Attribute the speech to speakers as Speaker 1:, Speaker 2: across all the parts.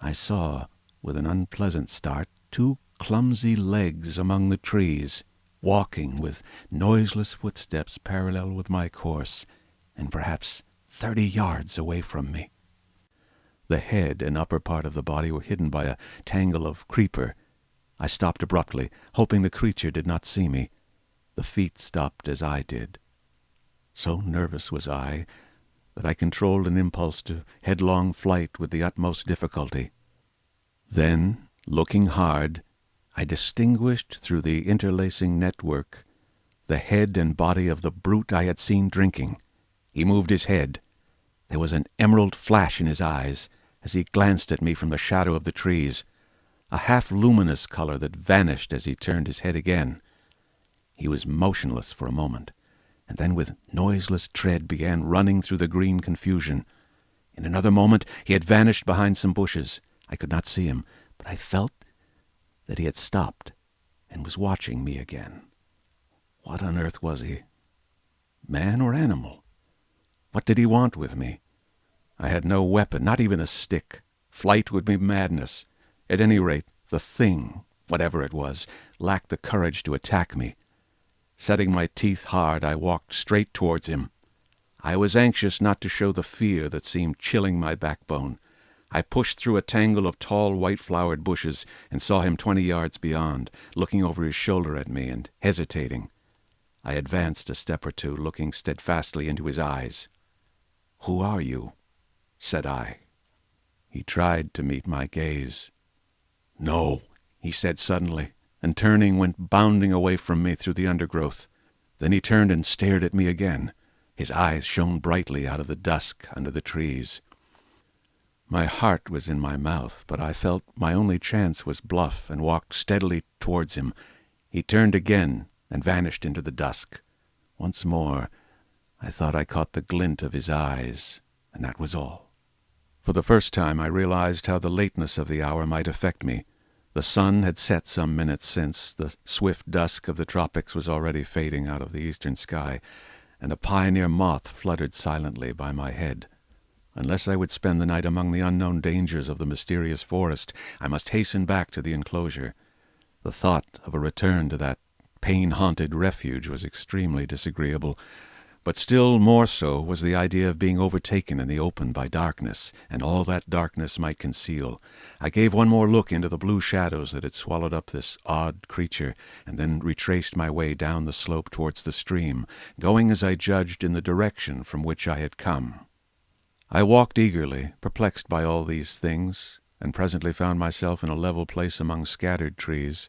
Speaker 1: I saw, with an unpleasant start, two clumsy legs among the trees, walking with noiseless footsteps parallel with my course, and perhaps 30 yards away from me. The head and upper part of the body were hidden by a tangle of creeper. I stopped abruptly, hoping the creature did not see me. The feet stopped as I did. So nervous was I that I controlled an impulse to headlong flight with the utmost difficulty. Then, looking hard, I distinguished through the interlacing network the head and body of the brute I had seen drinking. He moved his head. There was an emerald flash in his eyes as he glanced at me from the shadow of the trees, a half-luminous color that vanished as he turned his head again. He was motionless for a moment, and then with noiseless tread began running through the green confusion. In another moment he had vanished behind some bushes. I could not see him, but I felt that he had stopped and was watching me again. What on earth was he? Man or animal? What did he want with me? I had no weapon, not even a stick. Flight would be madness. At any rate, the thing, whatever it was, lacked the courage to attack me. Setting my teeth hard, I walked straight towards him. I was anxious not to show the fear that seemed chilling my backbone. I pushed through a tangle of tall, white-flowered bushes and saw him 20 yards beyond, looking over his shoulder at me and hesitating. I advanced a step or two, looking steadfastly into his eyes. "Who are you?" said I. He tried to meet my gaze. "No," he said suddenly, and turning went bounding away from me through the undergrowth. Then he turned and stared at me again. His eyes shone brightly out of the dusk under the trees. My heart was in my mouth, but I felt my only chance was bluff and walked steadily towards him. He turned again and vanished into the dusk. Once more, I thought I caught the glint of his eyes, and that was all. For the first time I realized how the lateness of the hour might affect me. The sun had set some minutes since, the swift dusk of the tropics was already fading out of the eastern sky, and a pioneer moth fluttered silently by my head. Unless I would spend the night among the unknown dangers of the mysterious forest, I must hasten back to the enclosure. The thought of a return to that pain-haunted refuge was extremely disagreeable, but still more so was the idea of being overtaken in the open by darkness, and all that darkness might conceal. I gave one more look into the blue shadows that had swallowed up this odd creature, and then retraced my way down the slope towards the stream, going as I judged in the direction from which I had come. I walked eagerly, perplexed by all these things, and presently found myself in a level place among scattered trees.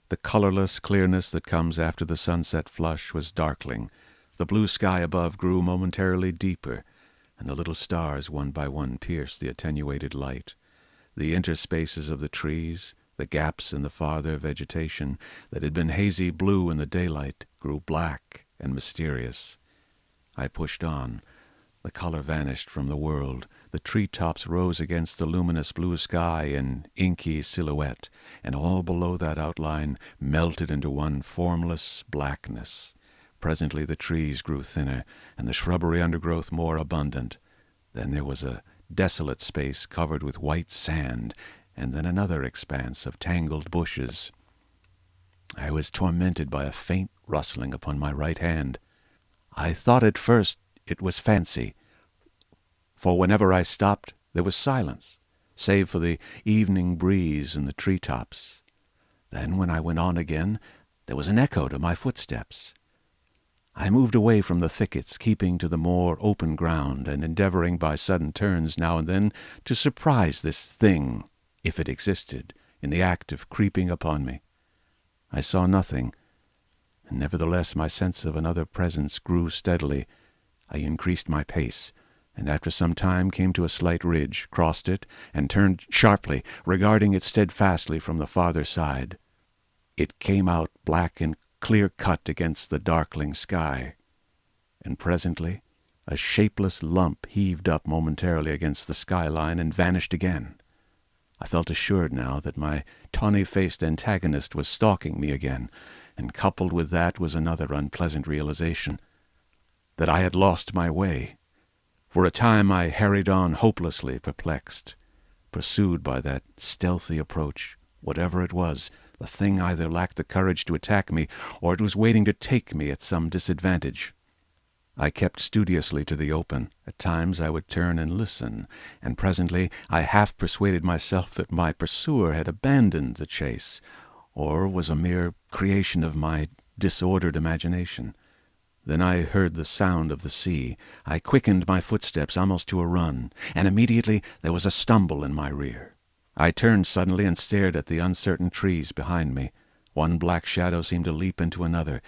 Speaker 1: The colorless clearness that comes after the sunset flush was darkling. The blue sky above grew momentarily deeper, and the little stars one by one pierced the attenuated light. The interspaces of the trees, the gaps in the farther vegetation that had been hazy blue in the daylight, grew black and mysterious. I pushed on. The color vanished from the world. The tree-tops rose against the luminous blue sky in inky silhouette, and all below that outline melted into one formless blackness. Presently the trees grew thinner, and the shrubbery undergrowth more abundant. Then there was a desolate space covered with white sand, and then another expanse of tangled bushes. I was tormented by a faint rustling upon my right hand. I thought at first it was fancy, for whenever I stopped there was silence, save for the evening breeze in the tree-tops. Then when I went on again, there was an echo to my footsteps. I moved away from the thickets, keeping to the more open ground, and endeavoring by sudden turns now and then to surprise this thing, if it existed, in the act of creeping upon me. I saw nothing, and nevertheless my sense of another presence grew steadily. I increased my pace, and after some time came to a slight ridge, crossed it, and turned sharply, regarding it steadfastly from the farther side. It came out black and clear-cut against the darkling sky, and presently a shapeless lump heaved up momentarily against the skyline and vanished again. I felt assured now that my tawny-faced antagonist was stalking me again, and coupled with that was another unpleasant realization, that I had lost my way. For a time I harried on hopelessly perplexed. pursued by that stealthy approach. Whatever it was, the thing either lacked the courage to attack me, or it was waiting to take me at some disadvantage. I kept studiously to the open. At times I would turn and listen, and presently I half persuaded myself that my pursuer had abandoned the chase, or was a mere creation of my disordered imagination. Then I heard the sound of the sea. I quickened my footsteps almost to a run, and immediately there was a stumble in my rear. I turned suddenly and stared at the uncertain trees behind me. One black shadow seemed to leap into another.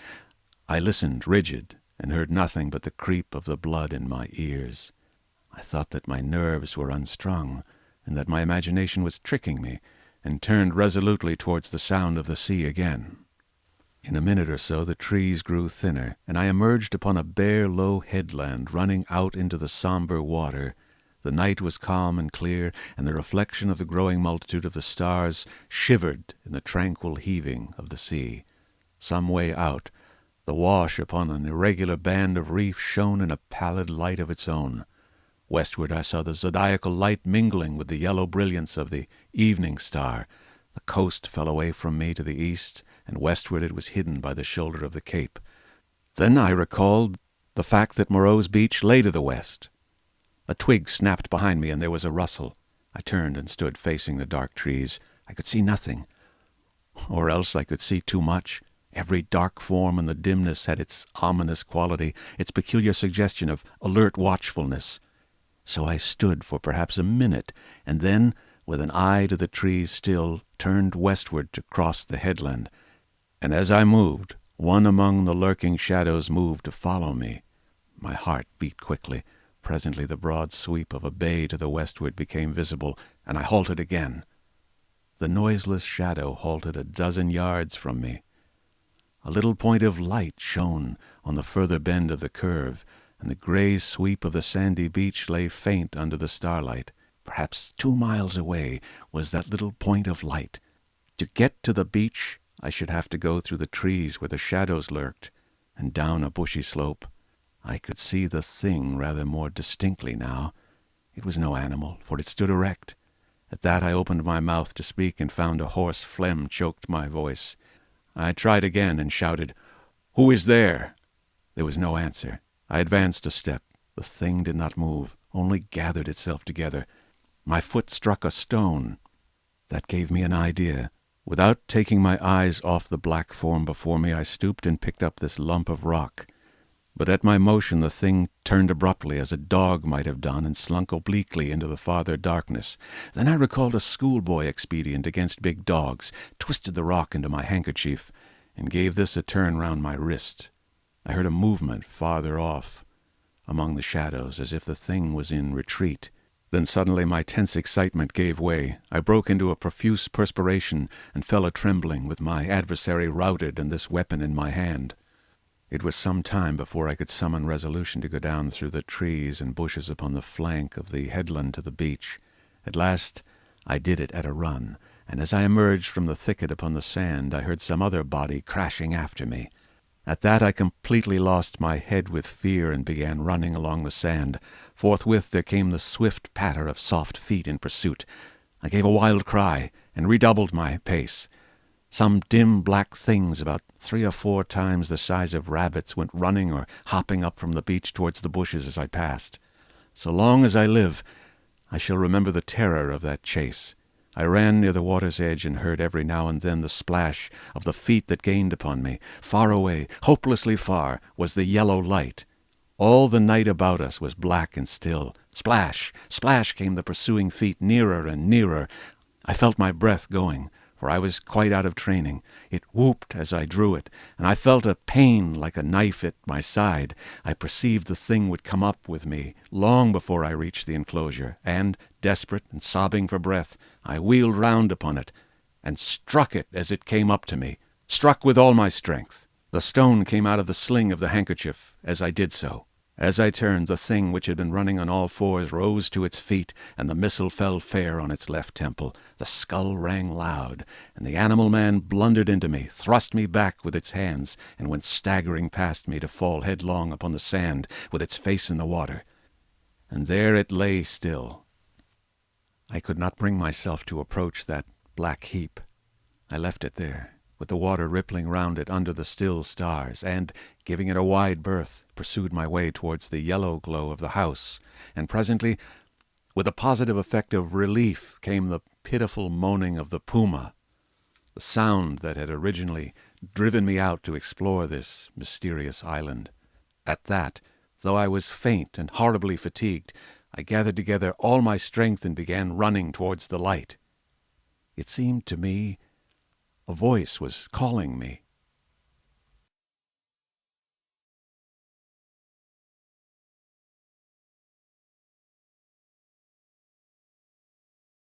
Speaker 1: I listened, rigid, and heard nothing but the creep of the blood in my ears. I thought that my nerves were unstrung, and that my imagination was tricking me, and turned resolutely towards the sound of the sea again. In a minute or so the trees grew thinner, and I emerged upon a bare, low headland running out into the somber water. The night was calm and clear, and the reflection of the growing multitude of the stars shivered in the tranquil heaving of the sea. Some way out, the wash upon an irregular band of reef shone in a pallid light of its own. Westward I saw the zodiacal light mingling with the yellow brilliance of the evening star. The coast fell away from me to the east, and westward it was hidden by the shoulder of the cape. Then I recalled the fact that Moreau's beach lay to the west. A twig snapped behind me, and there was a rustle. I turned and stood facing the dark trees. I could see nothing, or else I could see too much. Every dark form in the dimness had its ominous quality, its peculiar suggestion of alert watchfulness. So I stood for perhaps a minute, and then, with an eye to the trees still, turned westward to cross the headland. And as I moved, one among the lurking shadows moved to follow me. My heart beat quickly. Presently the broad sweep of a bay to the westward became visible, and I halted again. The noiseless shadow halted a dozen yards from me. A little point of light shone on the further bend of the curve, and the gray sweep of the sandy beach lay faint under the starlight. Perhaps 2 miles away was that little point of light. To get to the beach, I should have to go through the trees where the shadows lurked, and down a bushy slope. I could see the thing rather more distinctly now. It was no animal, for it stood erect. At that I opened my mouth to speak, and found a hoarse phlegm choked my voice. I tried again and shouted, "Who is there?" There was no answer. I advanced a step. The thing did not move, only gathered itself together. My foot struck a stone. That gave me an idea. Without taking my eyes off the black form before me, I stooped and picked up this lump of rock. But at my motion the thing turned abruptly, as a dog might have done, and slunk obliquely into the farther darkness. Then I recalled a schoolboy expedient against big dogs, twisted the rock into my handkerchief, and gave this a turn round my wrist. I heard a movement farther off among the shadows, as if the thing was in retreat. Then suddenly my tense excitement gave way. I broke into a profuse perspiration, and fell a-trembling, with my adversary routed and this weapon in my hand. It was some time before I could summon resolution to go down through the trees and bushes upon the flank of the headland to the beach. At last I did it at a run, and as I emerged from the thicket upon the sand, I heard some other body crashing after me. At that I completely lost my head with fear, and began running along the sand. Forthwith there came the swift patter of soft feet in pursuit. I gave a wild cry, and redoubled my pace. Some dim black things, about 3 or 4 times the size of rabbits, went running or hopping up from the beach towards the bushes as I passed. So long as I live, I shall remember the terror of that chase. I ran near the water's edge, and heard every now and then the splash of the feet that gained upon me. Far away, hopelessly far, was the yellow light. All the night about us was black and still. Splash, splash came the pursuing feet, nearer and nearer. I felt my breath going, for I was quite out of training. It whooped as I drew it, and I felt a pain like a knife at my side. I perceived the thing would come up with me long before I reached the enclosure, and, desperate and sobbing for breath, I wheeled round upon it, and struck it as it came up to me, struck with all my strength. The stone came out of the sling of the handkerchief as I did so. As I turned, the thing, which had been running on all fours, rose to its feet, and the missile fell fair on its left temple. The skull rang loud, and the animal man blundered into me, thrust me back with its hands, and went staggering past me to fall headlong upon the sand with its face in the water. And there it lay still. I could not bring myself to approach that black heap. I left it there, with the water rippling round it under the still stars, and, giving it a wide berth, pursued my way towards the yellow glow of the house, and presently, with a positive effect of relief, came the pitiful moaning of the puma, the sound that had originally driven me out to explore this mysterious island. At that, though I was faint and horribly fatigued, I gathered together all my strength and began running towards the light. It seemed to me a voice was calling me.